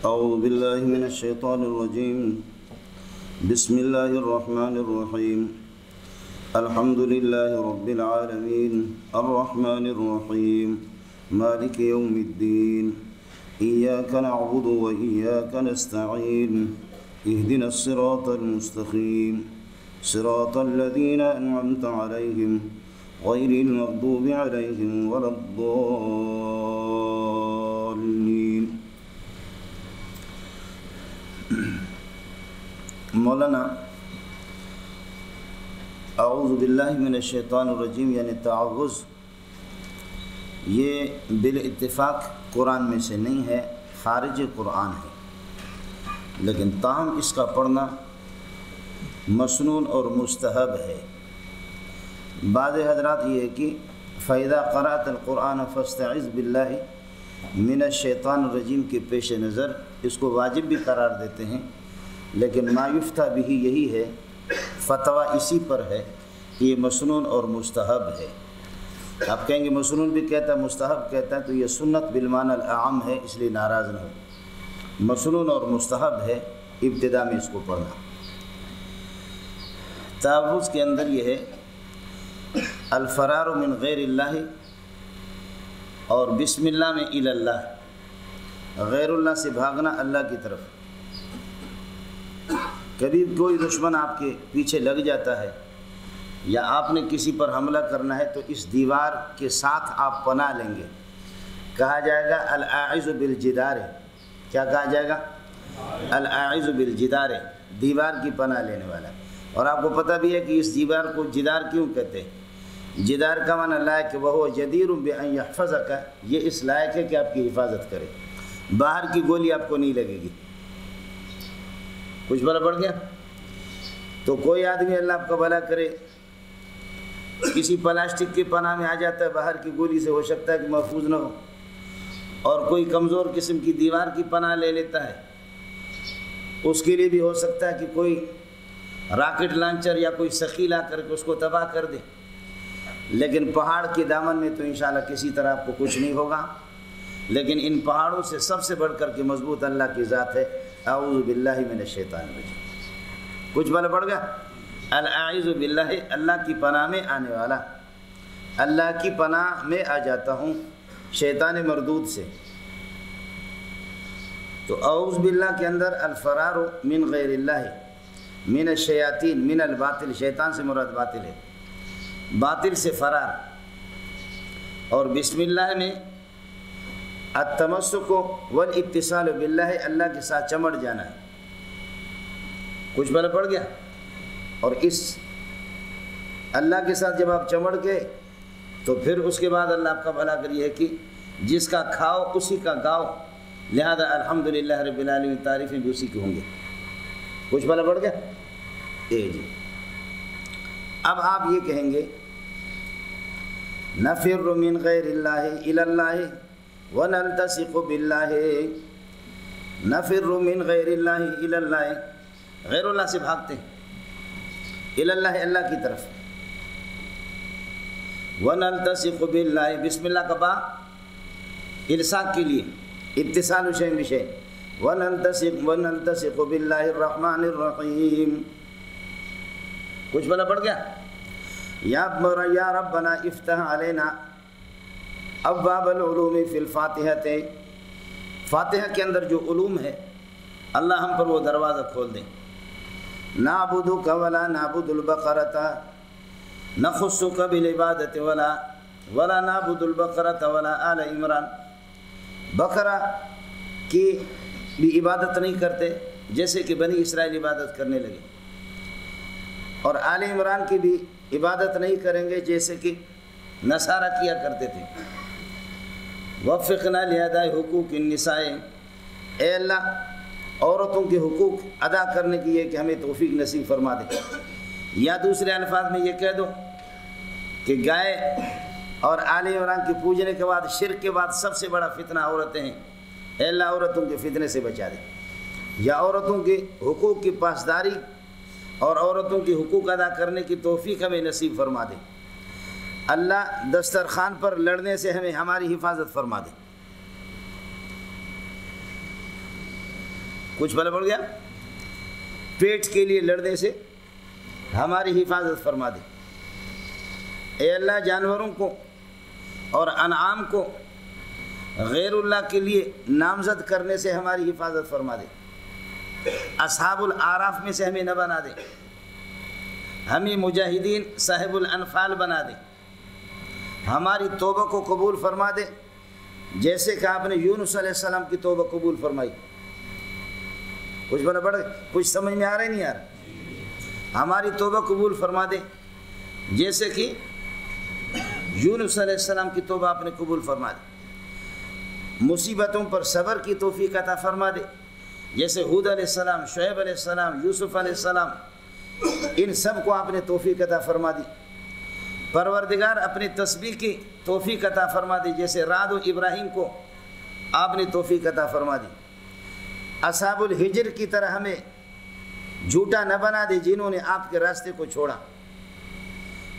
أعوذ بالله من الشيطان الرجيم. بسم الله الرحمن الرحيم. الحمد لله رب العالمين الرحمن الرحيم مالك يوم الدين إياك نعبد وإياك نستعين اهدنا الصراط المستقيم صراط الذين أنعمت عليهم غير المغضوب عليهم ولا الضالين. مولانا اعوذ باللہ من الشیطان الرجیم یعنی تعوذ، یہ بالاتفاق قرآن میں سے نہیں ہے، خارج قرآن ہے، لیکن تاہم اس کا پڑھنا مسنون اور مستحب ہے. بعض حضرات یہ ہے کہ فَإِذَا قَرَأْتَ الْقُرْآنَ فَاسْتَعِذْ بِاللَّهِ مِنَ الشَّيْطَانِ الرَّجِيمِ کے پیش نظر اس کو واجب بھی قرار دیتے ہیں، لیکن ما یفتیٰ بہ یہی ہے، فتویٰ اسی پر ہے کہ یہ مسنون اور مستحب ہے. آپ کہیں گے مسنون بھی کہتا ہے مستحب کہتا ہے تو یہ سنت بالمعنی الاعم ہے، اس لیے ناراض نہ ہو. مسنون اور مستحب ہے ابتدا میں اس کو پڑھنا. تعوذ کے اندر یہ ہے الفرار من غیر اللہ اور بسم اللہ میں الی اللہ، غیر اللہ سے بھاگنا اللہ کی طرف. کبھی کوئی دشمن آپ کے پیچھے لگ جاتا ہے یا آپ نے کسی پر حملہ کرنا ہے تو اس دیوار کے ساتھ آپ پناہ لیں گے. کہا جائے گا الاعذ بالجدار. کیا کہا جائے گا؟ الاعذ بالجدار، دیوار کی پناہ لینے والا. اور آپ کو پتہ بھی ہے کہ اس دیوار کو جدار کیوں کہتے ہیں؟ جدار کا معنی لائق وہ جدیر بأن یحفظک، یہ اس لائق ہے کہ آپ کی حفاظت کرے. باہر کی گولی آپ کو نہیں لگے گی. کچھ بھلا پڑ گیا؟ تو کوئی آدمی اللہ آپ کا بھلا کرے کسی پلاسٹک کی پناہ میں آ جاتا ہے، باہر کی گولی سے ہو سکتا ہے کہ محفوظ نہ ہو، اور کوئی کمزور قسم کی دیوار کی پناہ لے لیتا ہے، اس کے لیے بھی ہو سکتا ہے کہ کوئی راکٹ لانچر یا کوئی سخی لا کر کے اس کو تباہ کر دے. لیکن پہاڑ کے دامن میں تو انشاءاللہ کسی طرح آپ کو کچھ نہیں ہوگا. لیکن ان پہاڑوں سے سب سے بڑھ کر کے مضبوط اللہ کی ذات ہے. اعوذ باللہ من الشیطان الرجیم. کچھ بھلا پڑ گیا؟ الاعوذ باللہ، اللہ کی پناہ میں آنے والا، اللہ کی پناہ میں آ جاتا ہوں شیطان مردود سے. تو اعوذ باللہ کے اندر الفرار من غیر اللہ، من الشیاطین، من الباطل، شیطان سے مراد باطل ہے، باطل سے فرار. اور بسم اللہ میں التمسک والاتصال باللہ، اللہ کے ساتھ چمٹ جانا ہے. کچھ بھلا پڑ گیا؟ اور اس اللہ کے ساتھ جب آپ چمٹ گئے تو پھر اس کے بعد اللہ آپ کا بھلا کریے کہ جس کا کھاؤ اسی کا گاؤ، لہذا الحمدللہ رب العالمین، تعریفیں بھی اسی کی ہوں گے. کچھ بھلا پڑ گیا؟ جی. اب آپ یہ کہیں گے نفر من غیر اللہ الی اللہ ونلتصق باللہ. نفر من غیر اللہ الی اللہ، غیر اللہ سے بھاگتے ہیں، الی اللہ، اللہ کی طرف. ونلتصق باللہ، بسم اللہ کا با الصاق کے لیے، اتصال شیء بشیء. ونلتصق باللہ الرحمن الرحیم. کچھ بھلا پڑ گیا؟ یا ربنا افتح علینا ابواب العلوم فی الفاتحہ. فاتحہ کے اندر جو علوم ہے اللہ ہم پر وہ دروازہ کھول دیں. نعبدک ولا نعبد البقرۃ، نخصک بالعبادۃ ولا نعبد البقرۃ ولا آل عمران. بقرہ کی بھی عبادت نہیں کرتے جیسے کہ بنی اسرائیل عبادت کرنے لگے، اور آل عمران کی بھی عبادت نہیں کریں گے جیسے کہ نصارہ کیا کرتے تھے. وفقنا لاداء حقوق النساء، اے اللہ عورتوں کے حقوق ادا کرنے کی یہ کہ ہمیں توفیق نصیب فرما دے. یا دوسرے الفاظ میں یہ کہہ دو کہ گائے اور آل عمران کی پوجنے کے بعد، شرک کے بعد سب سے بڑا فتنہ عورتیں ہیں. اے اللہ عورتوں کے فتنے سے بچا دے. یا عورتوں کے حقوق کی پاسداری اور عورتوں کی حقوق ادا کرنے کی توفیق ہمیں نصیب فرما دے. اللہ دسترخوان پر لڑنے سے ہماری حفاظت فرما دے. کچھ بلا پڑ گیا؟ پیٹ کے لیے لڑنے سے ہماری حفاظت فرما دے۔ اے اللہ جانوروں کو اور انعام کو غیر اللہ کے لیے نامزد کرنے سے ہماری حفاظت فرما دے۔ اصحاب الاعراف میں سے ہمیں نہ بنا دے، ہمیں مجاہدین صاحب الانفال بنا دے۔ ہماری توبہ کو قبول فرما دے، جیسے کہ آپ نے یونس علیہ السلام کی توبہ قبول فرمائی۔ کچھ بڑا بڑا کچھ سمجھ میں آ رہا ہے نہیں آ رہا؟ ہماری توبہ قبول فرما دے، جیسے کہ یونس علیہ السلام کی توبہ آپ نے قبول فرما دی۔ مصیبتوں پر صبر کی توفیق عطا فرما دے، جیسے ہود علیہ السلام، شعیب علیہ السلام، یوسف علیہ السلام، ان سب کو آپ نے توفیق عطا فرما دی۔ پروردگار اپنی تسبیح کی توفیق عطا فرما دی، جیسے رعد و ابراہیم کو آپ نے توفیق عطا فرما دی۔ اصحاب الحجر کی طرح ہمیں جھوٹا نہ بنا دے جنہوں نے آپ کے راستے کو چھوڑا،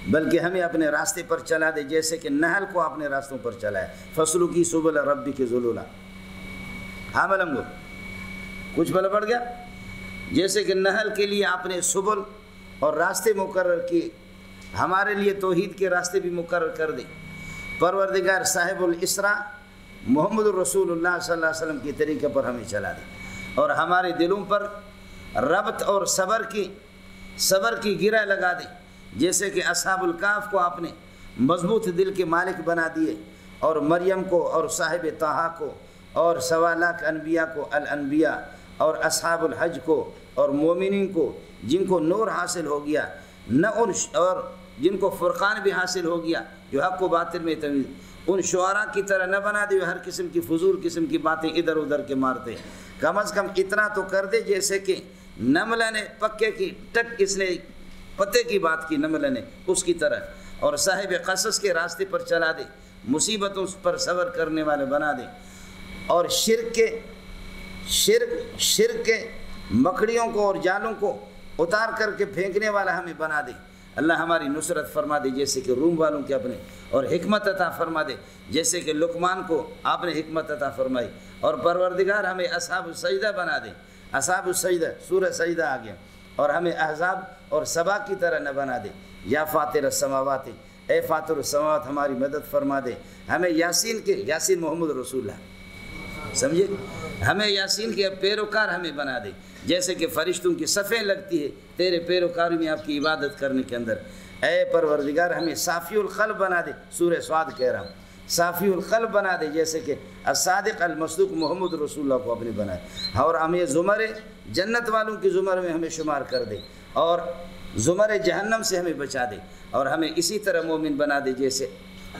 بلکہ ہمیں اپنے راستے پر چلا دے، جیسے کہ نحل کو اپنے راستوں پر چلایا۔ فسلوکی سبل ربک ذلولا۔ ہاں ملنگو کچھ بلا پڑ گیا؟ جیسے کہ نحل کے لیے آپ نے سبل اور راستے مقرر کیے، ہمارے لیے توحید کے راستے بھی مقرر کر دے۔ پروردگار صاحب الاسراء محمد الرسول اللہ صلی اللہ علیہ وسلم کے طریقے پر ہمیں چلا دے، اور ہمارے دلوں پر ربط اور صبر کی گرہ لگا دے، جیسے کہ اصحاب الکاف کو آپ نے مضبوط دل کے مالک بنا دیے، اور مریم کو اور صاحب طٰہٰ کو اور 1.25 لاکھ انبیاء کو الانبیاء، اور اصحاب الحج کو اور مومنین کو جن کو نور حاصل ہو گیا، نہ اور جن کو فرقان بھی حاصل ہو گیا جو حق و باطل میں تمیز، ان شعراء کی طرح نہ بنا دے ہر قسم کی فضول قسم کی باتیں ادھر ادھر کے مارتے۔ کم از کم اتنا تو کر دے جیسے کہ نملہ نے پکے کی ٹک اس نے پتے کی بات کی، نملہ نے اس کی طرح، اور صاحب قصص کے راستے پر چلا دے، مصیبتوں پر صبر کرنے والے بنا دے، اور شرک کے مکڑیوں کو اور جالوں کو اتار کر کے پھینکنے والا ہمیں بنا دے۔ اللہ ہماری نصرت فرما دے، جیسے کہ روم والوں کے اپنے، اور حکمت عطا فرما دے، جیسے کہ لقمان کو آپ نے حکمت عطا فرمائی، اور پروردگار ہمیں اصحاب السجدہ بنا دے۔ اصحاب السجدہ سورہ سجدہ آ گیا، اور ہمیں احزاب اور سبا کی طرح نہ بنا دے۔ یا فاطر السماوات، اے فاطر السماوات ہماری مدد فرما دے۔ ہمیں یاسین محمد رسول اللہ سمجھے، ہمیں یاسین کے پیروکار ہمیں بنا دے، جیسے کہ فرشتوں کی صفیں لگتی ہے تیرے پیروکاری میں آپ کی عبادت کرنے کے اندر۔ اے پروردگار ہمیں صافی القلب بنا دے، سورہ سعد کہہ رہا ہوں، صافی القلب بنا دے، جیسے کہ الصادق المصدوق محمد رسول اللہ کو اپنے بنائے، اور ہمیں زمر جنت والوں کی زمر میں ہمیں شمار کر دے، اور زمر جہنم سے ہمیں بچا دے، اور ہمیں اسی طرح مومن بنا دے جیسے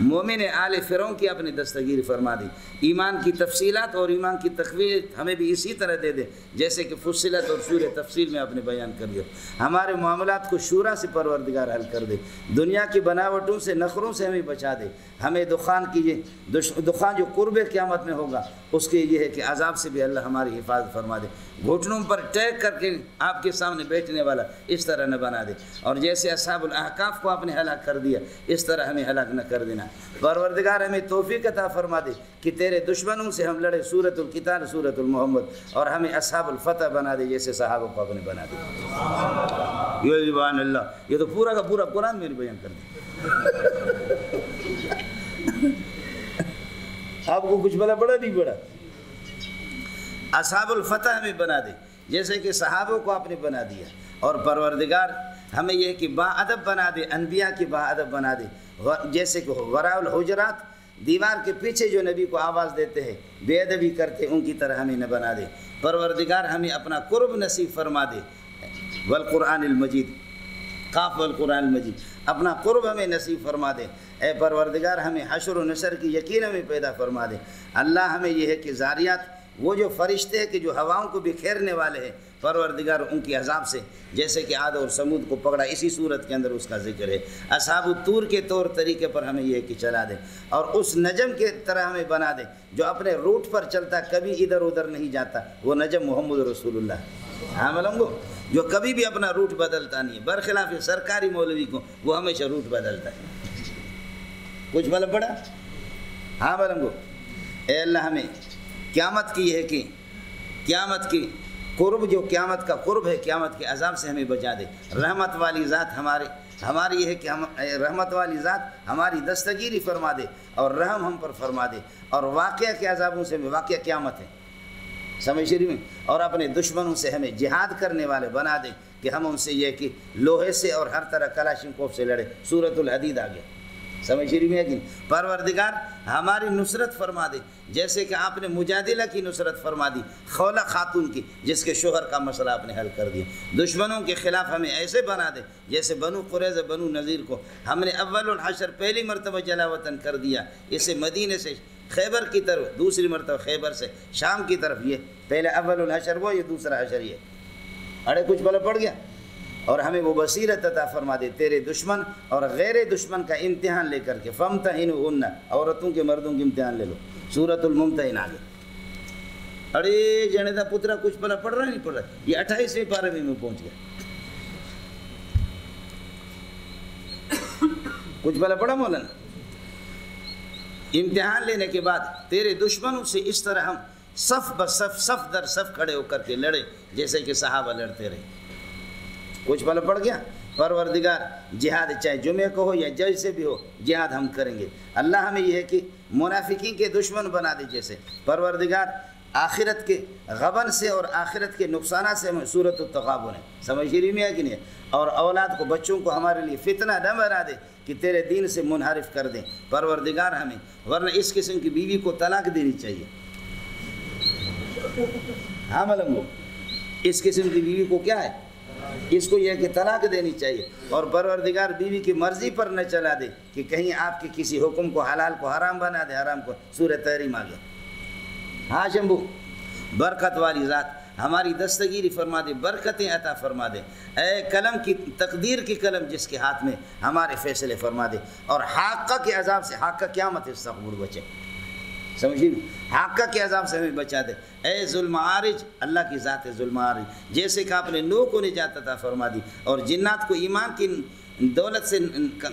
مومن آل فرعون کی اپنے دستگیر فرما دی۔ ایمان کی تفصیلات اور ایمان کی تقویت ہمیں بھی اسی طرح دے دے جیسے کہ فصلت اور سورہ تفصیل میں اپنے بیان کر دیا۔ ہمارے معاملات کو شورا سے پروردگار حل کر دے، دنیا کی بناوٹوں سے نخروں سے ہمیں بچا دے۔ ہمیں دخان جو قرب قیامت میں ہوگا اس کے یہ ہے کہ عذاب سے بھی اللہ ہماری حفاظت فرما دے۔ گھٹنوں پر ٹیک کر کے آپ کے سامنے بیٹھنے والا اس طرح نہ بنا دے، اور جیسے اصحاب الاحقاف کو آپ نے ہلاک کر دیا اس طرح ہمیں ہلاک نہ کر دینا۔ پروردگار ہمیں توفیق عطا فرما دے کہ تیرے دشمنوں سے ہم لڑے، سورۃ القتال سورۃ المحمد، اور ہمیں اصحاب الفتح بنا دے جیسے صحابہ کو اپنے بنا دے۔ یہ سبحان اللہ، یہ تو پورا کا پورا قرآن میں بیان کر دیا۔ آپ کو کچھ بڑا نہیں بڑا، اصحاب الفتح ہمیں بنا دے جیسے کہ صحابوں کو آپ نے بنا دیا، اور پروردگار ہمیں یہ کہ با ادب بنا دے، انبیاء کی با ادب بنا دے، جیسے کہ وراء الحجرات دیوار کے پیچھے جو نبی کو آواز دیتے ہیں، بے ادبی کرتے ان کی طرح ہمیں نہ بنا دے۔ پروردگار ہمیں اپنا قرب نصیب فرما دے، والقرآن المجید، قاف والقرآن المجید، اپنا قرب ہمیں نصیب فرما دے۔ اے پروردگار ہمیں حشر و نشر کی یقین ہمیں پیدا فرما دے۔ اللہ ہمیں یہ ہے کہ ذاریات وہ جو فرشتے ہیں کہ جو ہواؤں کو بکھیرنے والے ہیں، پروردگار ان کی عذاب سے جیسے کہ عاد اور سمود کو پکڑا، اسی صورت کے اندر اس کا ذکر ہے۔ اصحاب الطور کے طور طریقے پر ہمیں یہ کہ چلا دے، اور اس نجم کے طرح ہمیں بنا دے جو اپنے روٹ پر چلتا، کبھی ادھر ادھر نہیں جاتا، وہ نجم محمد رسول اللہ۔ ہاں ملنگو، جو کبھی بھی اپنا روٹ بدلتا نہیں ہے، برخلاف سرکاری مولوی کو وہ ہمیشہ روٹ بدلتا ہے۔ کچھ مطلب پڑا؟ ہاں ملنگو، اے اللہ ہمیں قیامت کی یہ ہے کہ قیامت کی قرب جو قیامت کا قرب ہے، قیامت کے عذاب سے ہمیں بچا دے۔ رحمت والی ذات ہماری یہ ہے کہ رحمت والی ذات ہماری دستگیری فرما دے اور رحم ہم پر فرما دے، اور واقعہ کے عذابوں سے واقعہ قیامت ہے، سمجھ شریف میں، اور اپنے دشمنوں سے ہمیں جہاد کرنے والے بنا دے کہ ہم ان سے یہ کہ لوہے سے اور ہر طرح کلاشنکوف سے لڑے۔ سورۃ الحدید آ گیا، سمجھ شریف میں ہے کہ پروردگار ہماری نصرت فرما دے، جیسے کہ آپ نے مجادلہ کی نصرت فرما دی، خولہ خاتون کی، جس کے شوہر کا مسئلہ آپ نے حل کر دیا۔ دشمنوں کے خلاف ہمیں ایسے بنا دے جیسے بنو قریظہ بنو نذیر کو ہم نے اول الحشر پہلی مرتبہ جلا وطن کر دیا، اسے مدینے سے خیبر کی طرف، دوسری مرتبہ خیبر سے شام کی طرف، یہ پہلے اول الحشر وہ، یہ دوسرا حشر یہ، اڑے کچھ بلا پڑ گیا۔ اور ہمیں وہ بصیرت عطا فرما دے تیرے دشمن اور غیر دشمن کا امتحان لے کر کے، فامتحنوہن، عورتوں کے مردوں کے امتحان لے لو، سورۃ الممتحن آگے۔ اڑے جنے دا پترا کچھ بلا پڑھ رہا نہیں پڑھ رہا، یہ 28ویں پارے میں پہنچ گیا، کچھ بلا پڑھا مولانا؟ امتحان لینے کے بعد تیرے دشمنوں سے اس طرح ہم صف بصف، صف در صف کھڑے ہو کر کے لڑے جیسے کہ صحابہ لڑتے رہے۔ کچھ پل پڑ گیا؟ پروردگار جہاد چاہے جمعے کو ہو یا جیسے بھی ہو، جہاد ہم کریں گے۔ اللہ ہمیں یہ ہے کہ منافقین کے دشمن بنا دے، جیسے پروردگار آخرت کے غبن سے اور آخرت کے نقصانات سے ہمیں سورۃ التغابن ہے، سمجھ رہی میں ہے کہ نہیں؟ اور اولاد کو، بچوں کو ہمارے لیے فتنہ نہ بنا دے کہ تیرے دین سے منحرف کر دیں پروردگار ہمیں، ورنہ اس قسم کی بیوی کو طلاق دینی چاہیے۔ ہاں ملنگو، اس قسم کی بیوی کو کیا ہے؟ اس کو یہ کہ طلاق دینی چاہیے، اور پروردگار بیوی کی مرضی پر نہ چلا دے کہ کہیں آپ کے کسی حکم کو حلال کو حرام بنا دے، حرام کو۔ سورہ تحریم آ گیا۔ ہاں شمبو، برکت والی ذات ہماری دستگیری فرما دے، برکتیں عطا فرما دے، اے قلم کی تقدیر کی قلم جس کے ہاتھ میں، ہمارے فیصلے فرما دے، اور حاقہ کے عذاب سے، حاقہ قیامت استغفر بچے، سمجھیے، حاقہ کے عذاب سے ہمیں بچا دے۔ اے ظلم عارج، اللہ کی ذات ہے ظلم عارج، جیسے کہ آپ نے نوح کو نجات عطا فرما دی اور جنات کو ایمان کی دولت سے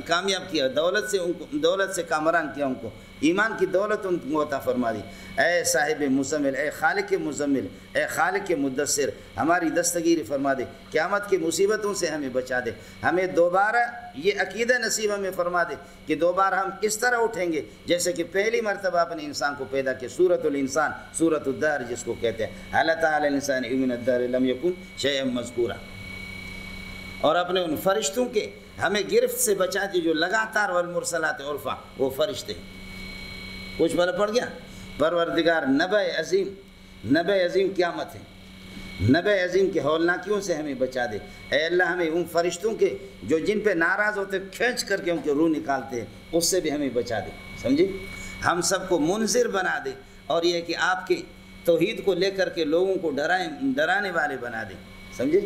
کامیاب کیا، دولت سے کامران کیا، ان کو ایمان کی دولت ان کو عطا فرما دی۔ اے صاحب مزمل، اے خالق مزمل، اے خالق مدثر، ہماری دستگیری فرما دے، قیامت کی مصیبتوں سے ہمیں بچا دے، ہمیں دوبارہ یہ عقیدہ نصیب ہمیں فرما دے کہ دوبارہ ہم اس طرح اٹھیں گے جیسے کہ پہلی مرتبہ اپنے انسان کو پیدا کیا۔ سورۃ الانسان، سورۃ الدہر جس کو کہتے ہیں، حل اتى علی الانسان من الدہر لم یکن شیئا مذکورا، اور اپنے ان فرشتوں کے ہمیں گرفت سے بچا دی جو لگاتار والمرسلات عرفا، وہ فرشتے ہیں۔ کچھ بلا پڑ گیا؟ پروردگار نبع عظیم قیامت ہے، نبع عظیم کے ہولناکیوں سے ہمیں بچا دے۔ اے اللہ ہمیں ان فرشتوں کے جو جن پہ ناراض ہوتے کھینچ کر کے ان کے روح نکالتے ہیں، اس سے بھی ہمیں بچا دے، سمجھے؟ ہم سب کو منذر بنا دے، اور یہ کہ آپ کے توحید کو لے کر کے لوگوں کو ڈرانے والے بنا دے، سمجھے؟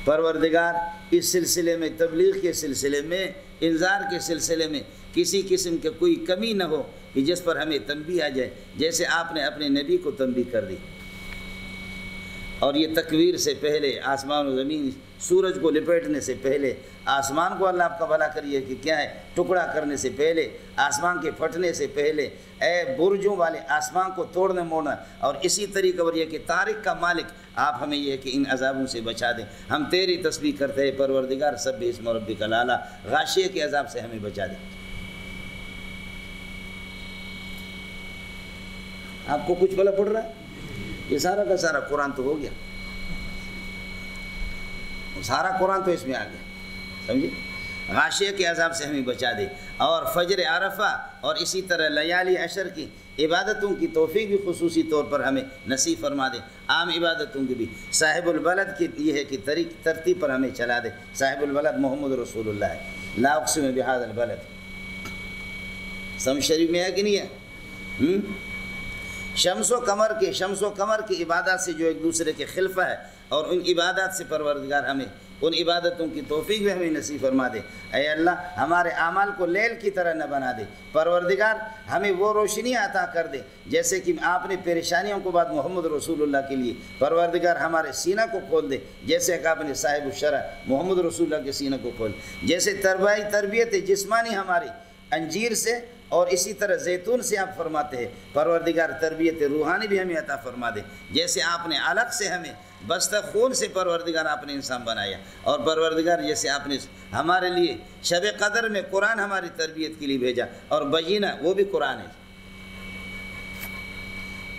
پروردگار اس سلسلے میں، تبلیغ کے سلسلے میں، انذار کے سلسلے میں کسی قسم کے کوئی کمی نہ ہو کہ جس پر ہمیں تنبیہ آ جائے، جیسے آپ نے اپنے نبی کو تنبیہ کر دی۔ اور یہ تکویر سے پہلے، آسمان و زمین، سورج کو لپیٹنے سے پہلے، آسمان کو اللہ آپ کا بھلا کریے کہ کیا ہے، ٹکڑا کرنے سے پہلے، آسمان کے پھٹنے سے پہلے، اے برجوں والے آسمان کو توڑنے موڑنا، اور اسی طریقے پر یہ کہ طارق کا مالک، آپ ہمیں یہ کہ ان عذابوں سے بچا دیں۔ ہم تیری تسبیح کرتے ہیں پروردگار، سبح اسم ربک الاعلی، غاشیہ کے عذاب سے ہمیں بچا دیں۔ آپ کو کچھ بلا پڑ رہا ہے؟ یہ سارا کا سارا قرآن تو ہو گیا، سارا قرآن تو اس میں آ گیا، سمجھے؟ غاشیہ کے عذاب سے ہمیں بچا دے، اور فجر عرفہ اور اسی طرح لیالی عشر کی عبادتوں کی توفیق بھی خصوصی طور پر ہمیں نصیب فرما دے، عام عبادتوں کی بھی۔ صاحب البلد کی یہ ہے کہ ترتیب پر ہمیں چلا دے۔ صاحب البلد محمد رسول اللہ ہے، لا اقسم بہذا البلد، سمجھ شریف میں ہے کہ نہیں ہے؟ شمس و قمر کی عبادات سے جو ایک دوسرے کے خلفہ ہے، اور ان عبادات سے پروردگار ہمیں ان عبادتوں کی توفیق بھی ہمیں نصیب فرما دے۔ اے اللہ ہمارے اعمال کو لیل کی طرح نہ بنا دے، پروردگار ہمیں وہ روشنی عطا کر دے جیسے کہ آپ نے پریشانیوں کو بعد محمد رسول اللہ کے لیے، پروردگار ہمارے سینہ کو کھول دے جیسے کہ آپ نے صاحب الشرع محمد رسول اللہ کے سینہ کو کھول، جیسے تربیت جسمانی ہماری انجیر سے اور اسی طرح زیتون سے آپ فرماتے ہیں پروردگار تربیت روحانی بھی ہمیں عطا فرما دے، جیسے آپ نے الگ سے ہمیں بستہ خون سے پروردگار آپ نے انسان بنایا، اور پروردگار جیسے آپ نے ہمارے لیے شب قدر میں قرآن ہماری تربیت کے لیے بھیجا، اور بینہ وہ بھی قرآن ہے،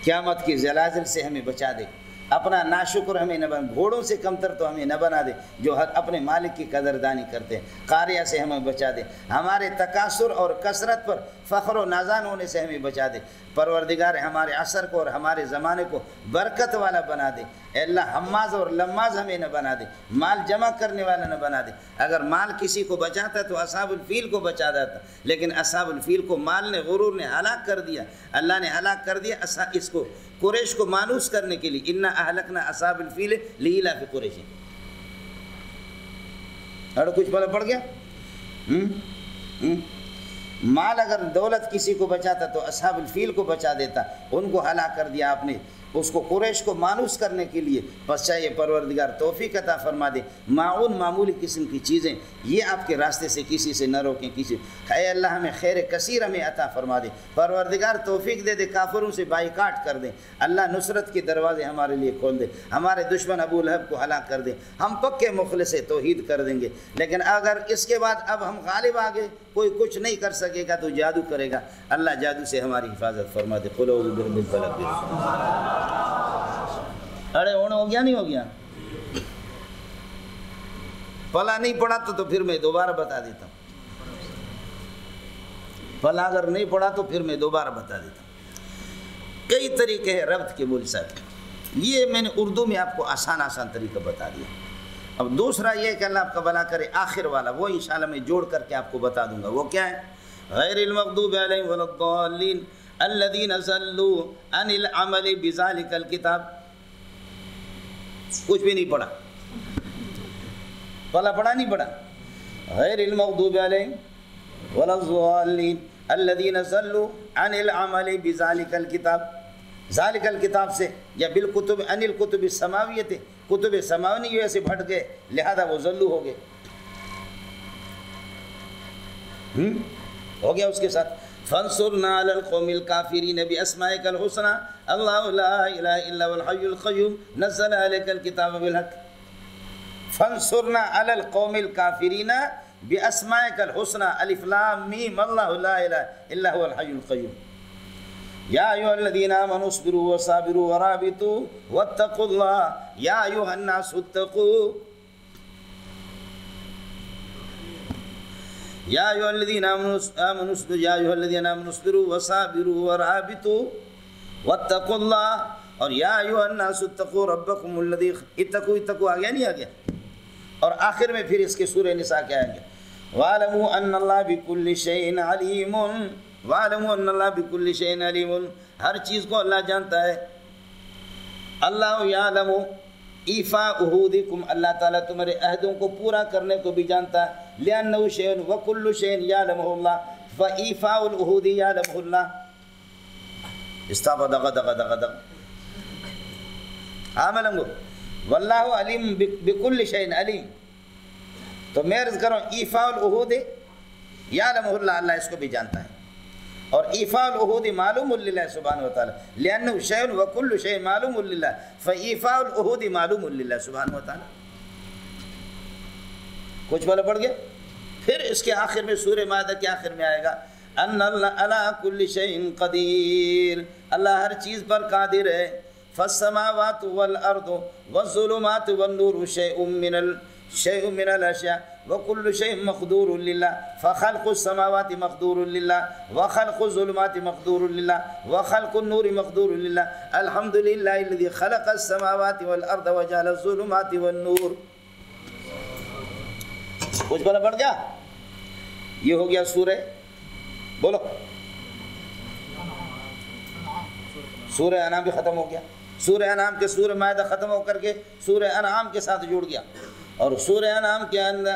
قیامت کی زلازل سے ہمیں بچا دے، اپنا ناشکر ہمیں نہ بنا، گھوڑوں سے کمتر تو ہمیں نہ بنا دے جو اپنے مالک کی قدردانی کرتے ہیں، قاریہ سے ہمیں بچا دے، ہمارے تکاثر اور کثرت پر فخر و نازان ہونے سے ہمیں بچا دے، پروردگار ہمارے عصر کو اور ہمارے زمانے کو برکت والا بنا دے، اے اللہ حماز اور لماز ہمیں نہ بنا دے، مال جمع کرنے والا نہ بنا دے، اگر مال کسی کو بچاتا تو اصحاب الفیل کو بچا دیتا، لیکن اصحاب الفیل کو مال نے غرور نے ہلاک کر دیا، اللہ نے ہلاک کر دیا اس کو قریش کو مانوس کرنے کے لیے، انا اہلکنا اصحاب الفیل لإیلاف قریش، اور کچھ بلا پڑ گیا؟ مال اگر دولت کسی کو بچاتا تو اصحاب الفیل کو بچا دیتا، ان کو ہلاک کر دیا آپ نے اس کو قریش کو مانوس کرنے کے لیے، بس چاہیے پروردگار توفیق عطا فرما دے، معاون معمولی قسم کی چیزیں یہ آپ کے راستے سے کسی سے نہ روکیں، کسی اے اللہ ہمیں خیر کثیر ہمیں عطا فرما دے، پروردگار توفیق دے دے، کافروں سے بائیکاٹ کر دیں، اللہ نصرت کے دروازے ہمارے لیے کھول دے، ہمارے دشمن ابو لہب کو ہلاک کر دیں، ہم پکے مخلص توحید کر دیں گے، لیکن اگر اس کے بعد اب ہم غالب آ گئے کوئی کچھ نہیں کر سکے گا تو جادو کرے گا، اللہ جادو سے ہماری حفاظت فرما دے، قل اعوذ برب الفلق۔ ارے اون ہو گیا نہیں ہو گیا؟ پلا نہیں پڑھا تو پھر میں دوبارہ بتا دیتا ہوں، پلا اگر نہیں پڑھا تو پھر میں دوبارہ بتا دیتا ہوں۔ کئی طریقے ہیں ربط کے مول صاحب، یہ میں نے اردو میں آپ کو آسان طریقہ بتا دیا۔ اب دوسرا یہ کہ اللہ آپ کا بھلا کرے، آخر والا وہ انشاءاللہ میں جوڑ کر کے آپ کو بتا دوں گا، وہ کیا ہے؟ غیر المغضوب علیہم ولا الضالین الذین ضلوا عن العمل بذلک الکتاب، کچھ بھی نہیں پڑھا، پلا پڑھا نہیں پڑھا، غیر المغضوب علیہم ولا الضالین الذین ضلوا عن العمل بذلک الکتاب، ذالک الکتاب سے یا بالکتب عن الکتب السماویت، کتب سماونی سے بھٹ گئے لہذا وہ ضلو ہو گئے، ہو گیا اس کے ساتھ فانصرنا علی القوم الکافرین باسمائک الحسنی اللہ لا الہ الا هو الحی القیوم نزل علیک الکتاب بالحق، فانصرنا علی القوم الکافرین باسمائک الحسنی الف لام میم اللہ لا الہ الا هو الحی القیوم یا ایھا الذین آمنوا اصبروا وصابروا ورابطوا واتقوا اللہ یا ایھا الناس اتقوا یا ایھا الذین آمنوا اصبروا وصابروا ورابطوا واتقوا اللہ، اور یا ایھا الناس اتقوا ربکم الذی، اتقوا آ گیا نہیں آ گیا؟ اور آخر میں پھر اس کے سورہ نساء کیا آئیں گے؟ وَاعْلَمُوا أَنَّ اللَّهَ بِكُلِّ شَيْءٍ عَلِيمٌ، وَاعْلَمُوا أَنَّ اللَّهَ بِكُلِّ شَيْءٍ عَلِيمٌ، ہر چیز کو اللہ جانتا ہے، اللہ یعلم ایفاء عہودکم، اللہ تعالیٰ تمہارے عہدوں کو پورا کرنے کو بھی جانتا ہے، لِأَنَّهُ شَيْءٌ وَكُلُّ شَيْءٍ يَعْلَمُهُ اللَّهُ فَإِيفَاءُ الْعُهُودِ يَعْلَمُهُ اللَّهُ استعفى دغ عاملنگو واللہ علیم بكل شيء علیم، تو میں عرض کروں ایفاء العہود یعلمہ اللہ، اللہ اس کو بھی جانتا ہے، اور ایفاء العہود معلوم للہ سبحانہ وتعالی لأنه شیء وكل شيء معلوم للہ فایفاء العہود معلوم للہ سبحانہ وتعالی۔ کچھ بلا پڑ گیا؟ پھر اس کے آخر میں سورہ مائدہ کے آخر میں آئے گا ان اللہ علی کل شیء قدیر، اللہ ہر چیز پر قادر ہے، فالسماوات والارض والظلمات والنور شیء من الاشیاء وكل شيء مقدور لله فخلق السماوات مقدور لله وخلق الظلمات مقدور لله وخلق النور مقدور لله الحمد لله الذي خلق السماوات والارض وجعل الظلمات والنور۔ کچھ بلا پڑ گیا؟ یہ ہو گیا سورہ، بولو سورہ انعام بھی ختم ہو گیا، سورہ انعام کے سورہ مائدہ ختم ہو کر کے سورہ انعام کے ساتھ جڑ گیا، اور سورہ انعام کے اندر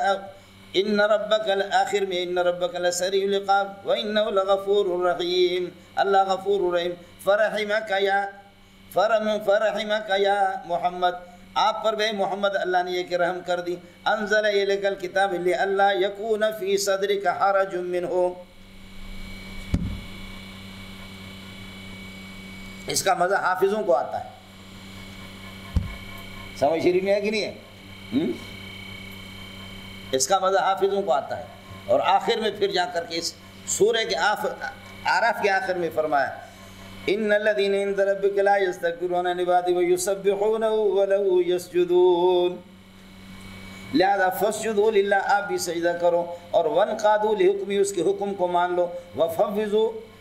ان ربک آخر میں ان ربک لسریع العقاب وانہ لغفور رحیم، اللہ غفور رحیم، فرحمک یا محمد، آپ پر بے محمد اللہ نے یہ کہ رحم کر دی، انزل الیک الکتاب لئلا یکون فی صدرک حرج منہ، اس کا مزہ حافظوں کو آتا ہے. سمجھ شریف میں ہے کہ نہیں ہے؟ اس کا مزہ حافظوں کو آتا ہے. اور آخر میں پھر جا کر کے اس سورہ کے اعراف کے آخر میں فرمایا ان الذين عند ربك لا يستكبرون عن عباده ويسبحونه وله يسجدون. لہذا فسجدوا للہ، آپ بھی سجدہ کرو، اور وانقادوا لحکمی، اس کے حکم کو مان لو،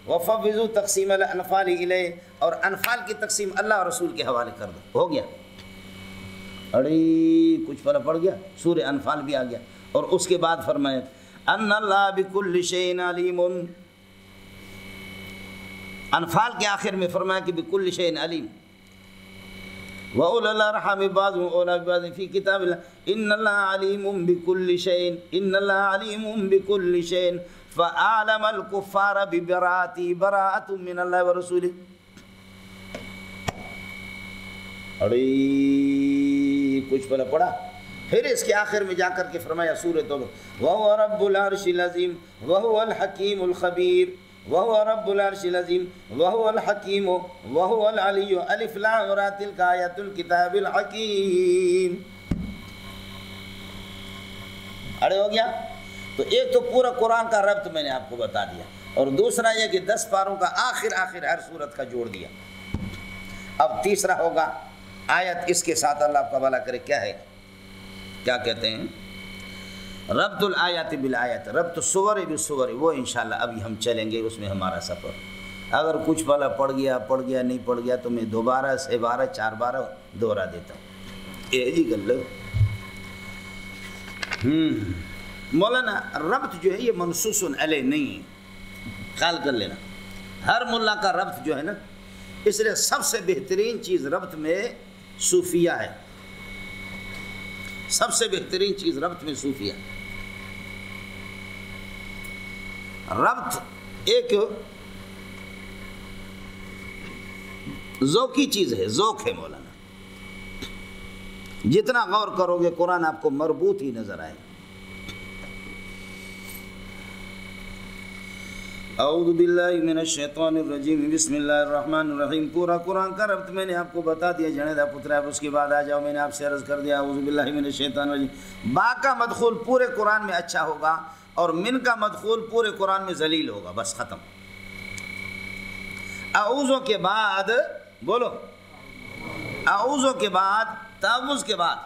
وفوضوا تقسیم الانفال الیہ، اور انفال کی تقسیم اللہ اور رسول کے حوالے کر دو. ہو گیا؟ اڑی کچھ فرق پڑ گیا. سورہ انفال بھی آ گیا. اور اس کے بعد فرمایا ان اللہ بکل شیء علیم. انفال کے آخر میں فرمایا کہ بکل شیء علیم. وَأُولَى الْأَرْحَامِ بَعْضُهُمْ أَوْلَىٰ بِبَعْضٍ فِي كِتَابِ اللَّهِ إِنَّ اللَّهَ عَلِيمٌ بِكُلِّ شَيْءٍ إِنَّ اللَّهَ عَلِيمٌ بِكُلِّ شَيْءٍ فَأَعْلَمَ الْكُفَّارَ بِبَرَأَتِهِ بَرَأَةٌ مِّنَ اللَّهِ وَرَسُولِهِ. کچھ پہلے پڑھا. پھر اس کے آخر میں جا کر کے فرمایا سورۃ توبہ وَهُوَ رَبُّ الْعَرْشِ الْعَظِيمِ وَهُوَ الْحَكِيمُ الْخَبِيرُ وَهُوَ رَبُّ الْعَرْشِ الْعَظِيمِ وَهُوَ الْحَكِيمُ وَهُوَ الْعَلِيُّ الف لام را تلک آیات الکتاب الحکیم. اڑے ہو گیا؟ تو ایک تو پورا قرآن کا ربط میں نے آپ کو بتا دیا، اور دوسرا یہ کہ 10 پاروں کا آخر ہر سورت کا جوڑ دیا. اب تیسرا ہوگا آیت اس کے ساتھ، اللہ آپ کا بھلا کرے، کیا ہے؟ کیا کہتے ہیں؟ ربط الآیات بالآیات، ربط السور بالسور. وہ انشاءاللہ ابھی ہم چلیں گے، اس میں ہمارا سفر. اگر کچھ والا پڑ گیا نہیں پڑ گیا تو میں دوبارہ سے 4 بار دوہرا دیتا ہوں. اے جی گلو مولانا ربط جو ہے یہ منصوص علیہ نہیں ہے، خیال کر لینا. ہر ملا کا ربط جو ہے نا، اس لیے سب سے بہترین چیز ربط میں صوفیہ ہے. سب سے بہترین چیز ربط میں صوفیہ. ربط ایک ذوقی چیز ہے، ذوق ہے مولانا. جتنا غور کرو گے قرآن آپ کو مربوط ہی نظر آئے. اعوذ باللہ من الشیطان الرجیم بسم اللہ الرحمن الرحیم. پورا قرآن کا ربط میں نے آپ کو بتا دیا جنیدہ پترا. اس کے بعد آ جاؤ، میں نے آپ سے عرض کر دیا اعوذ باللہ من الشیطان الرجیم. با کا مدخول پورے قرآن میں اچھا ہوگا، اور من کا مدخول پورے قرآن میں ذلیل ہوگا. بس ختم. اعوذ کے بعد بولو، اعوذ کے بعد تعوذ کے بعد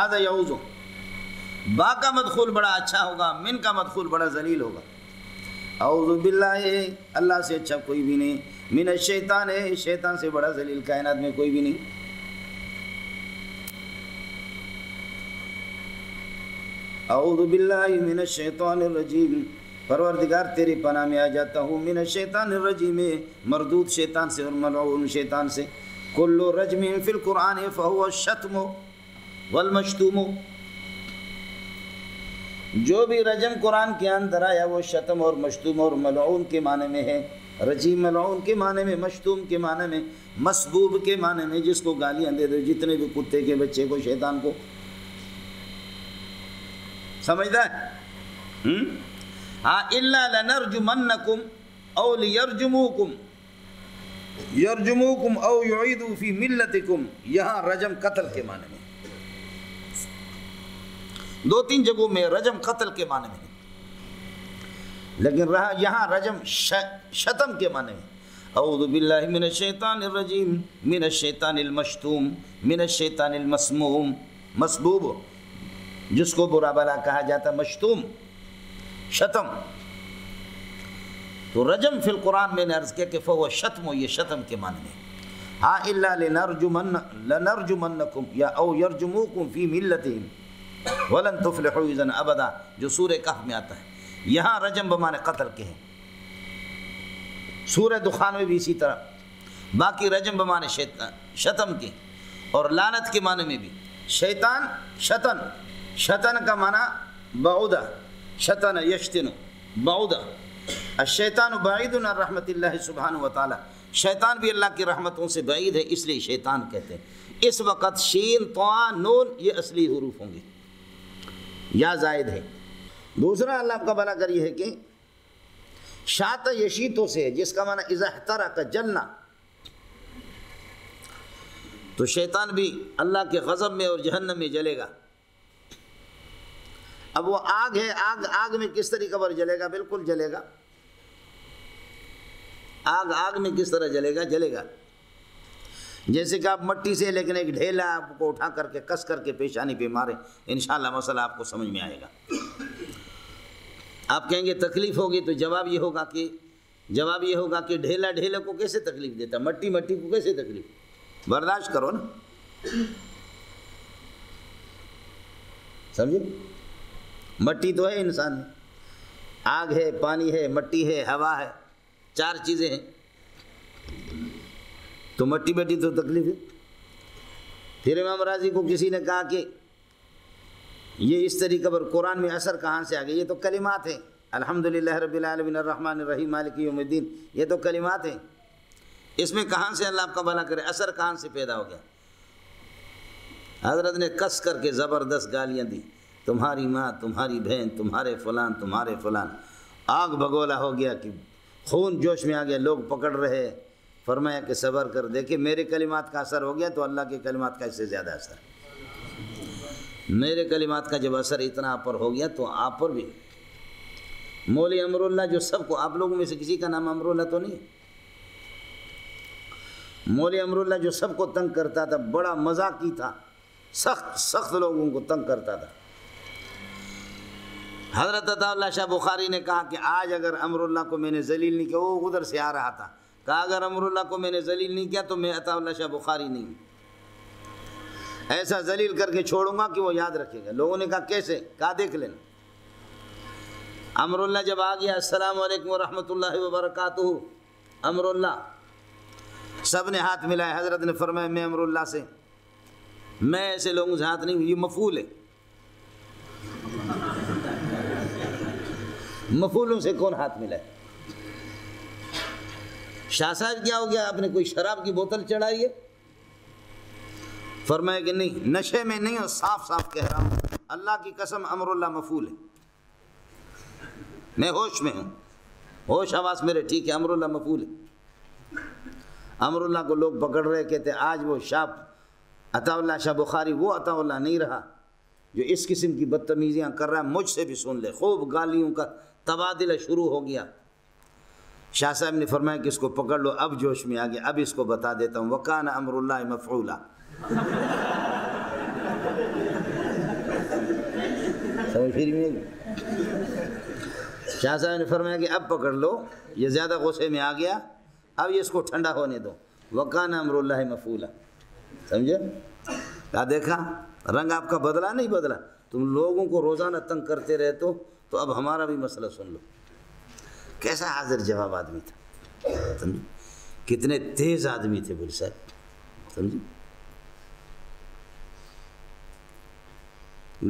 آدھا یعوذ. با کا مدخول بڑا اچھا ہوگا، من کا مدخول بڑا ذلیل ہوگا. اعوذ باللہ، اللہ سے اچھا کوئی بھی نہیں. من الشیطان ہے، شیطان سے بڑا ذلیل کائنات میں کوئی بھی نہیں. اعوذ باللہ من الشیطان الرجیم، پروردگار تیری پناہ میں آ جاتا ہوں من الشیطان الرجیم، مردود شیطان سے اور ملعون شیطان سے. کل رجم فی القرآن فہو الشتم والمشتوم. جو بھی رجم قرآن کے اندر آیا وہ شتم اور مشتوم اور ملعون کے معنی میں ہے. رجیم ملعون کے معنی میں، مشتوم کے معنی میں، مسبوب کے معنی میں، جس کو گالیاں دے دو، جتنے بھی کتے کے بچے کو، شیطان کو. سمجھتا ہے؟ ہاں الا لنرجمنکم او لیرجموکم یرجموکم او یعیدوا فی ملتکم. یہاں رجم قتل کے معنی میں، 2-3 جگہوں میں رجم قتل کے معنی میں، لیکن یہاں رجم شتم کے معنی میں. اعوذ باللہ من الشیطان الرجیم من الشیطان المشتوم من الشیطان المسموم. مسبوب جس کو برا بلا کہا جاتا، مشتوم شتم. تو رجم فی القرآن میں نے عرض کیا کہ فہو شتم، یہ شتم کے معنی میں. ہاں الا لنرجمنکم یا او یرجموکم فی ملتہم ولن تفلحوا اذا ابدا، جو سورہ کہف میں آتا ہے. یہاں رجم بمعنی قتل کے ہیں. سورہ دخان میں بھی اسی طرح. باقی رجم بمعنی شتم کے، اور لعنت کے معنی میں بھی. شیطان شتن، شتن کا معنی بعودہ، شتن یشتن بعودہ. الشیطان بعید عن رحمت اللہ سبحانہ وتعالی. شیطان بھی اللہ کی رحمتوں سے بعید ہے، اس لیے شیطان کہتے ہیں. اس وقت شین، طاء، نون یہ اصلی حروف ہوں گے، یا زائد ہے. دوسرا اللہ کا بھلا کر یہ ہے کہ شاط یشیتوں سے ہے، جس کا معنی اذا احترق جلنا. تو شیطان بھی اللہ کے غضب میں اور جہنم میں جلے گا. اب وہ آگ ہے، آگ میں کس طریقے پر جلے گا؟ بالکل جلے گا. آگ میں کس طرح جلے گا جیسے کہ آپ مٹی سے لیکن ایک ڈھیلا آپ کو اٹھا کر کے کس کر کے پیشانی پہ مارے. انشاءاللہ مسئلہ آپ کو سمجھ میں آئے گا. آپ کہیں گے تکلیف ہوگی، تو جواب یہ ہوگا کہ ڈھیلا ڈھیلے کو کیسے تکلیف دیتا، مٹی کو کیسے تکلیف، برداشت کرو نا. سمجھے؟ مٹی تو ہے انسان میں، آگ ہے، پانی ہے، مٹی ہے، ہوا ہے، 4 چیزیں ہیں. تو مٹی تو تکلیف ہے. پھر امام راضی کو کسی نے کہا کہ یہ اس طریقے پر قرآن میں اثر کہاں سے آ گیا؟ یہ تو کلمات ہیں، الحمدللہ رب العالمین الرحمن الرحیم مالک یوم الدین، یہ تو کلمات ہیں، اس میں کہاں سے اللہ آپ کا بھلا کرے اثر کہاں سے پیدا ہو گیا؟ حضرت نے کس کر کے زبردست گالیاں دی، تمہاری ماں، تمہاری بہن، تمہارے فلان. آگ بگولا ہو گیا کہ خون جوش میں آ گیا، لوگ پکڑ رہے. فرمایا کہ صبر کر، دیکھیں میرے کلمات کا اثر ہو گیا تو اللہ کے کلمات کا اس سے زیادہ اثر. میرے کلمات کا جب اثر اتنا آپ پر ہو گیا تو آپ پر بھی. مولوی امراللہ جو سب کو، آپ لوگوں میں سے کسی کا نام امراللہ تو نہیں؟ مولوی امراللہ جو سب کو تنگ کرتا تھا، بڑا مذاقی تھا، سخت لوگوں کو تنگ کرتا تھا. حضرت عطا اللہ شاہ بخاری نے کہا کہ آج اگر امراللہ کو میں نے ذلیل نہیں کیا، وہ ادھر سے آ رہا تھا، کہا اگر امراللہ کو میں نے ذلیل نہیں کیا تو میں عطا اللہ شاہ بخاری نہیں ہوں. ایسا ذلیل کر کے چھوڑوں گا کہ وہ یاد رکھے گا. لوگوں نے کہا کیسے؟ کہا دیکھ لینا. امراللہ جب آ گیا، السلام علیکم ورحمۃ اللہ وبرکاتہ، امراللہ، سب نے ہاتھ ملائے. حضرت نے فرمایا میں امراللہ سے، میں ایسے لوگوں سے ہاتھ نہیں، یہ مفعول ہے. مفعولوں سے کون ہاتھ ملائے؟ شاہ صاحب کیا ہو گیا، آپ نے کوئی شراب کی بوتل چڑھائی ہے؟ فرمایا کہ نہیں، نشے میں نہیں، اور صاف کہہ رہا ہوں، اللہ کی قسم امراللہ مفعول ہے، میں ہوش میں ہوں، ہوش حواس میرے ٹھیک ہے، امراللہ مفعول ہے. امراللہ کو لوگ پکڑ رہے، کہتے آج وہ شاہ عطا اللہ شاہ بخاری وہ عطا اللہ نہیں رہا جو اس قسم کی بدتمیزیاں کر رہا ہے، مجھ سے بھی سن لے. خوب گالیوں کا تبادلہ شروع ہو گیا. شاہ صاحب نے فرمایا کہ اس کو پکڑ لو، اب جوش میں آ گیا، اب اس کو بتا دیتا ہوں، وَكَانَ أَمْرُ اللَّهِ مَفْعُولًا. شاہ صاحب نے فرمایا کہ اب پکڑ لو، یہ زیادہ غصے میں آ گیا، اب یہ اس کو ٹھنڈا ہونے دو. وَكَانَ أَمْرُ اللَّهِ مَفْعُولًا. سمجھے؟ کہا دیکھا رنگ آپ کا بدلا نہیں بدلا، تم لوگوں کو روزانہ تنگ کرتے رہتے ہو، تو اب ہمارا بھی مسئلہ سن لو. کیسا حاضر جواب آدمی تھا، سمجھے؟ کتنے تیز آدمی تھے بول صاحب، سمجھے؟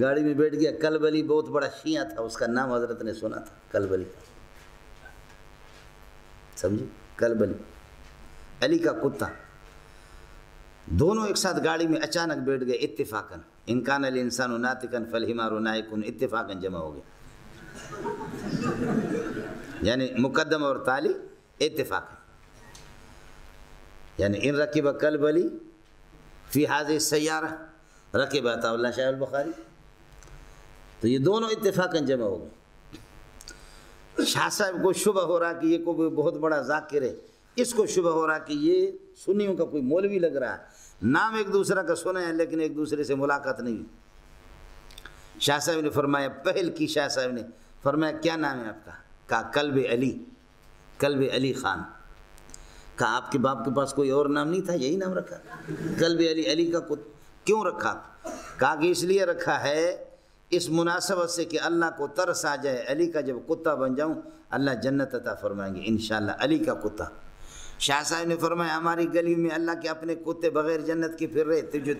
گاڑی میں بیٹھ گیا. کلبلی بہت بڑا شیعہ تھا، اس کا نام حضرت نے سنا تھا، کلبلی، سمجھے؟ کلبلی علی کا کتا. دونوں ایک ساتھ گاڑی میں اچانک بیٹھ گئے اتفاقاً. ان کان الانسان ناطقا فالحمار نائق، اتفاقاً جمع ہو گئے، یعنی مقدم اور تالی اتفاقاً. یعنی ان رکب کلبلی فی هذه السیارہ رکب عطا اللہ شاہ البخاری، تو یہ دونوں اتفاقاً جمع ہو گئے. شاہ صاحب کو شبہ ہو رہا کہ یہ کوئی بہت بڑا ذاکر ہے، اس کو شبہ ہو رہا کہ یہ سنیوں کا کوئی مولوی لگ رہا ہے، نام ایک دوسرے کا سنا ہے لیکن ایک دوسرے سے ملاقات نہیں. شاہ صاحب نے فرمایا، پہل کی شاہ صاحب نے فرمایا کیا نام ہے آپ کا؟ کہا کلب علی، کلب علی خان. کہا آپ کے باپ کے پاس کوئی اور نام نہیں تھا، یہی نام رکھا؟ کلب علی، علی کا کیوں رکھا؟ کہا کہ اس لیے رکھا ہے اس مناسبت سے کہ اللہ کو ترس آ جائے، علی کا جب کتا بن جاؤں اللہ جنت عطا فرمائیں گے انشاءاللہ، علی کا کتا. شاہ صاحب نے فرمایا ہماری گلی میں اللہ کے اپنے کتے بغیر جنت کے پھر رہے، تجھے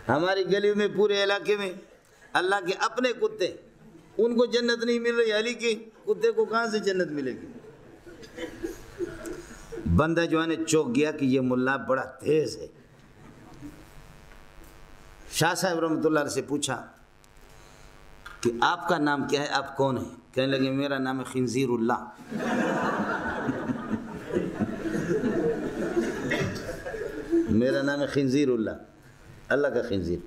ہماری گلی میں پورے علاقے میں اللہ کے اپنے کتے، ان کو جنت نہیں مل رہی، علی کے کتے کو کہاں سے جنت ملے گی؟ بندہ جو ہے نے چوک گیا کہ یہ ملا بڑا تیز ہے، شاہ صاحب رحمۃ اللہ علیہ سے پوچھا کہ آپ کا نام کیا ہے، آپ کون ہیں؟ کہنے لگے میرا نام ہے خنزیر اللہ۔ میرا نام ہے خنزیر اللہ، اللہ کا خنزیر۔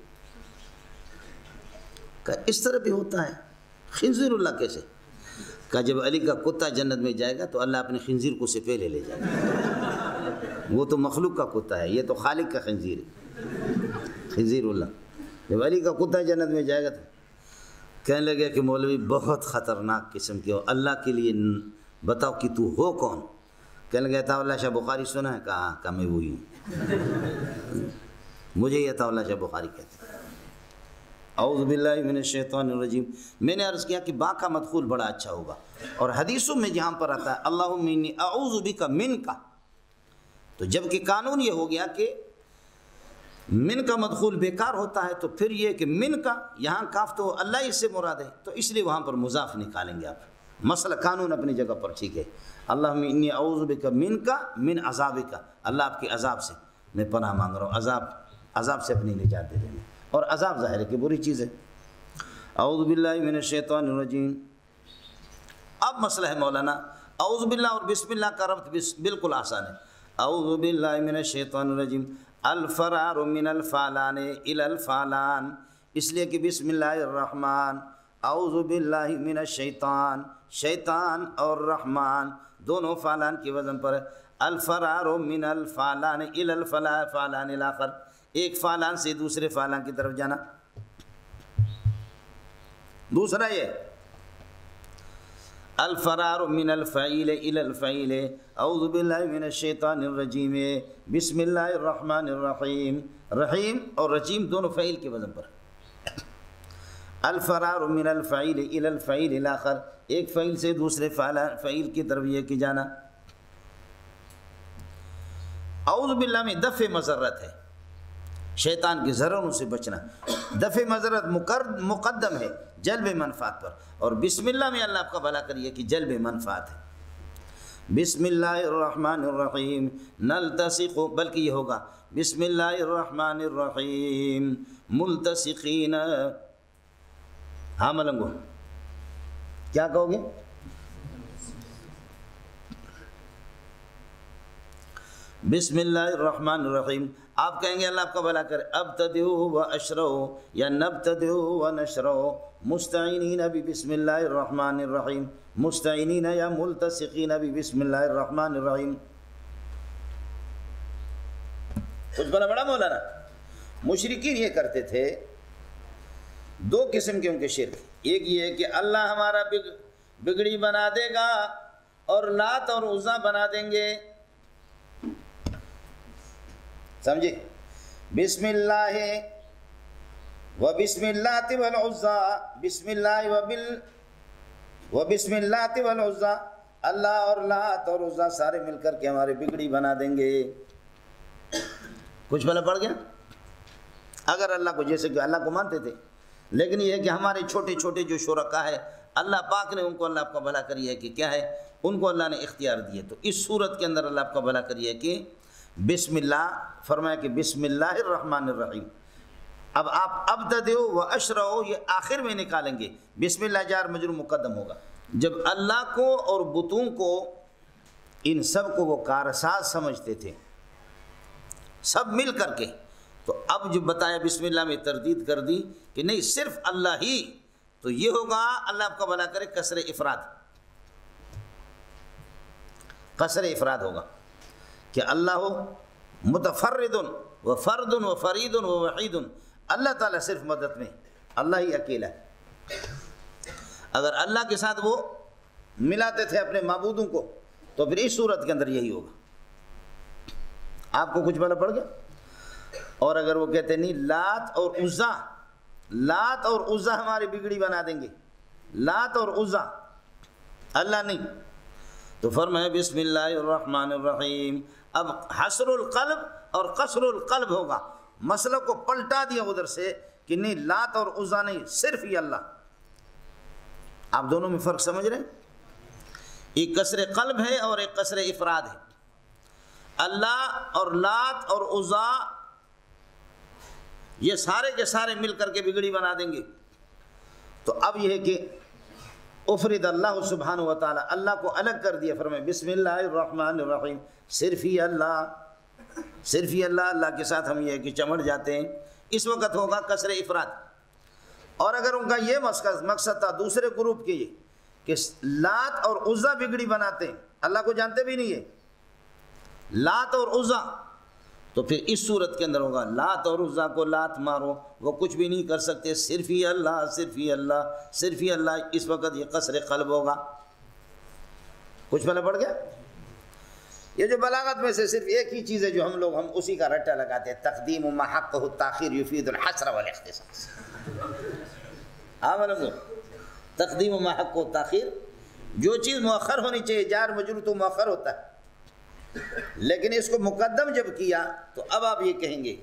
کہا اس طرح بھی ہوتا ہے، خنزیر اللہ کیسے؟ کہا جب علی کا کتا جنت میں جائے گا تو اللہ اپنے خنزیر کو سے پہلے لے جائے گا، وہ تو مخلوق کا کتا ہے، یہ تو خالق کا خنزیر ہے، خنزیر اللہ۔ جب علی کا کتا جنت میں جائے گا تو کہنے لگے کہ مولوی بہت خطرناک قسم کے ہو، اللہ کے لیے بتاؤ کہ تو ہو کون؟ کہنے لگے عطا اللہ شاہ بخاری سنا ہے؟ کہا میں وہی ہوں، مجھے یہ عطا اللہ شاہ بخاری کہتے ہیں۔ اعوذ باللہ من الشیطان الرجیم۔ میں نے عرض کیا کہ با کا مدخول بڑا اچھا ہوگا، اور حدیثوں میں جہاں پر آتا ہے اللہم انی اعوذ بک منک، تو جب کہ قانون یہ ہو گیا کہ من کا مدخول بیکار ہوتا ہے، تو پھر یہ کہ من کا یہاں کاف تو اللہ اس سے مراد ہے، تو اس لیے وہاں پر مضاف نکالیں گے آپ۔ مسئلہ قانون اپنی جگہ پر ٹھیک ہے۔ اللہم انی اعوذ بک منک من عذابک، اللہ آپ کے عذاب سے میں پناہ مانگ رہا ہوں، عذاب سے اپنی نجات دے دیں، اور عذاب ظاہر ہے کہ بری چیز ہے۔ اعوذ باللہ من الشیطان الرجیم۔ اب مسئلہ ہے مولانا، اعوذ باللہ اور بسم اللہ کا ربط بالکل آسان ہے۔ اعوذ باللہ من الشیطان الرجیم، الفرار من الفعلان الی الفعلان، اس لیے کہ بسم اللہ الرحمن، اعوذ باللہ من الشیطان، شیطان اور رحمان دونوں فعلان کی وزن پر ہے۔ الفرار من الفعلان الی الفعلان الاخر، ایک فعلان سے دوسرے فعلان کی طرف جانا۔ دوسرا یہ الفرار من الفعیل الی الفعیل، اعوذ باللہ من الشیطان الرجیم، بسم اللہ الرحمن الرحیم، رحیم اور رجیم دونوں فعیل کے وزن پر۔ الفرار من الفعیل الی الفعیل الاخر، ایک فعیل سے دوسرے فعیل کی طرف یہ کہ جانا۔ اعوذ باللہ میں دفع مضرت ہے، شیطان کی ضرروں سے بچنا، دفع مضرت مقدم ہے جلب منفعت پر، اور بسم اللہ میں اللہ آپ کا بھلا کریے کہ جلب منفعت ہے۔ بسم اللہ الرحمن الرحیم نلتصق، بلکہ یہ ہوگا بسم اللہ الرحمن الرحیم ملتصقین، ہاں ملنگو کیا کہو گے؟ بسم اللہ الرحمن الرحیم، آپ کہیں گے اللہ آپ کا بھلا کرے، ابتدئوا واشرعوا یا نبتدئوا ونشرعوا مستعینین بسم اللہ الرحمن الرحیم، مستعینین یا ملتصقین بسم اللہ الرحمن الرحیم۔ کچھ بڑا مولانا، مشرکین یہ کرتے تھے، دو قسم کے ان کے شرک، ایک یہ ہے کہ اللہ ہمارا بگڑی بنا دے گا اور لات اور عزا بنا دیں گے، سمجھے؟ بسم اللہ و بسم اللہ والعزا، بسم اللہ و بسم اللہ والعزا، اللہ اور لات اور عزا سارے مل کر کے ہمارے بگڑی بنا دیں گے۔ کچھ بھلا پڑ گیا؟ اگر اللہ کو، جیسے کہ اللہ کو مانتے تھے، لیکن یہ ہے کہ ہمارے چھوٹے چھوٹے جو شرکا ہے اللہ پاک نے ان کو اللہ آپ کا بھلا کری ہے کہ کیا ہے، ان کو اللہ نے اختیار دیے، تو اس صورت کے اندر اللہ آپ کا بھلا کری ہے کہ بسم اللہ فرمایا کہ بسم اللہ الرحمن الرحیم۔ اب آپ ابتدئوا واشرعوا یہ آخر میں نکالیں گے، بسم اللہ جار مجرور مقدم ہوگا۔ جب اللہ کو اور بتوں کو، ان سب کو وہ کارساز سمجھتے تھے سب مل کر کے، تو اب جو بتایا بسم اللہ میں تردید کر دی کہ نہیں صرف اللہ ہی، تو یہ ہوگا اللہ آپ کا بھلا کرے کسر افراد، کسر افراد ہوگا کہ اللہ متفرد و فرد و فرید و وحید، اللہ تعالیٰ صرف مدد میں، اللہ ہی اکیلا ہے۔ اگر اللہ کے ساتھ وہ ملاتے تھے اپنے معبودوں کو، تو پھر اس صورت کے اندر یہی ہوگا۔ آپ کو کچھ بھلا پڑ گیا؟ اور اگر وہ کہتے نہیں لات اور عزا، لات اور عزا ہماری بگڑی بنا دیں گے، لات اور عزا اللہ نہیں، تو فرمایا بسم اللہ الرحمن الرحیم۔ اب حسر القلب اور قصر القلب ہوگا، مسئلہ کو پلٹا دیا ادھر سے کہ نہیں لات اور عزا نہیں، صرف ہی اللہ۔ آپ دونوں میں فرق سمجھ رہے ہیں؟ ایک قصر قلب ہے اور ایک قصر افراد ہے۔ اللہ اور لات اور عزا یہ سارے کے سارے مل کر کے بگڑی بنا دیں گے۔ تو اب یہ ہے کہ افرد اللہ سبحانہ و تعالیٰ، اللہ کو الگ کر دیا، فرمائے بسم اللہ الرحمن الرحیم، صرف ہی اللہ، اللہ کے ساتھ ہم یہ ہے کہ چمٹ جاتے ہیں۔ اس وقت ہوگا کسر افراد۔ اور اگر ان کا یہ مقصد تھا دوسرے گروپ کے یہ کہ لات اور عزا بگڑی بناتے ہیں، اللہ کو جانتے بھی نہیں ہے، لات اور عزا، تو پھر اس صورت کے اندر ہوگا لات اور عزا کو لات مارو، وہ کچھ بھی نہیں کر سکتے، صرف ہی اللہ، صرف ہی اللہ، صرف ہی اللہ۔ اس وقت یہ قصر قلب ہوگا۔ کچھ پہلے پڑھ گیا؟ یہ جو بلاغت میں سے صرف ایک ہی چیز ہے جو ہم اسی کا رٹا لگاتے ہیں، تقدیم ما حقہ التاخیر یفید الحصر والاختصاص۔ تقدیم ما حقہ التاخیر، جو چیز مؤخر ہونی چاہیے، جار مجرور تو مؤخر ہوتا ہے، لیکن اس کو مقدم جب کیا تو اب آپ یہ کہیں گے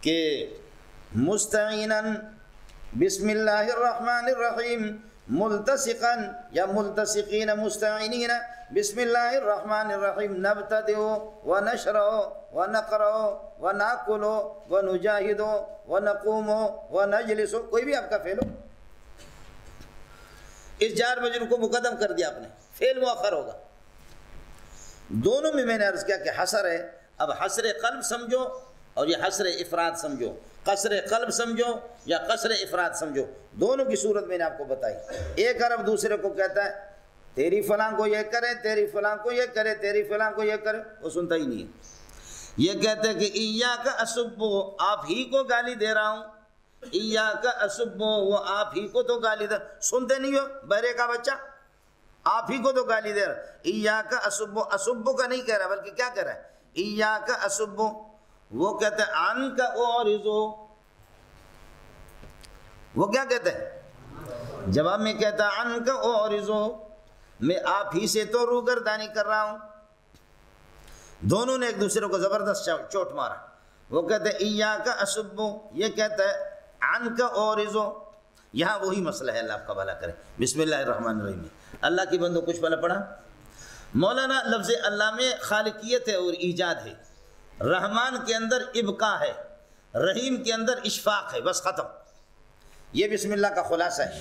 کہ مستعینا بسم اللہ الرحمن الرحیم ملتصقا یا ملتصقین مستعینین بسم اللہ الرحمن الرحیم نبتدئ ونشرع ونقرع وناکل ونجاہد ونقوم ونجلس، کوئی بھی آپ کا فعل ہو، اس جار مجرور کو مقدم کر دیا آپ نے، فعل مؤخر ہوگا۔ دونوں میں نے عرض کیا کہ حسر ہے، اب حسر قلب سمجھو اور یہ حسر افراد سمجھو، قصر قلب سمجھو یا قصر افراد سمجھو، دونوں کی صورت میں نے آپ کو بتائی۔ ایک عرب دوسرے کو کہتا ہے تیری فلاں کو یہ کرے، تیری فلاں کو یہ کرے، تیری فلاں کو یہ کرے، وہ سنتا ہی نہیں ہے۔ یہ کہتے ہیں کہ ایاک اسبو، آپ ہی کو گالی دے رہا ہوں، ایاک اسبو، وہ آپ ہی کو تو گالی دے، سنتے نہیں ہو بہرے کا بچہ، آپ ہی کو تو گالی دے رہا۔ ایاک اسبو، اسبو کا نہیں کہہ رہا بلکہ کیا کہہ رہا ہے، ایاک اسبو۔ وہ کہتے ہیں عن کا اعرضو، وہ کیا کہتے ہیں جواب میں کہتا ہے عن کا اعرضو، میں آپ ہی سے تو روگردانی کر رہا ہوں۔ دونوں نے ایک دوسرے کو زبردست چوٹ مارا۔ وہ کہتے ہیں ایاک اسبو، یہ کہتا ہے عن کا اعرضو۔ یہاں وہی مسئلہ ہے، اللہ آپ کا بھلا کرے۔ بسم اللہ الرحمن الرحیم، اللہ کی بندوں کچھ پہلے پڑھا۔ مولانا لفظ اللہ میں خالقیت ہے اور ایجاد ہے، رحمان کے اندر ابقاء ہے، رحیم کے اندر اشفاق ہے، بس ختم۔ یہ بسم اللہ کا خلاصہ ہے۔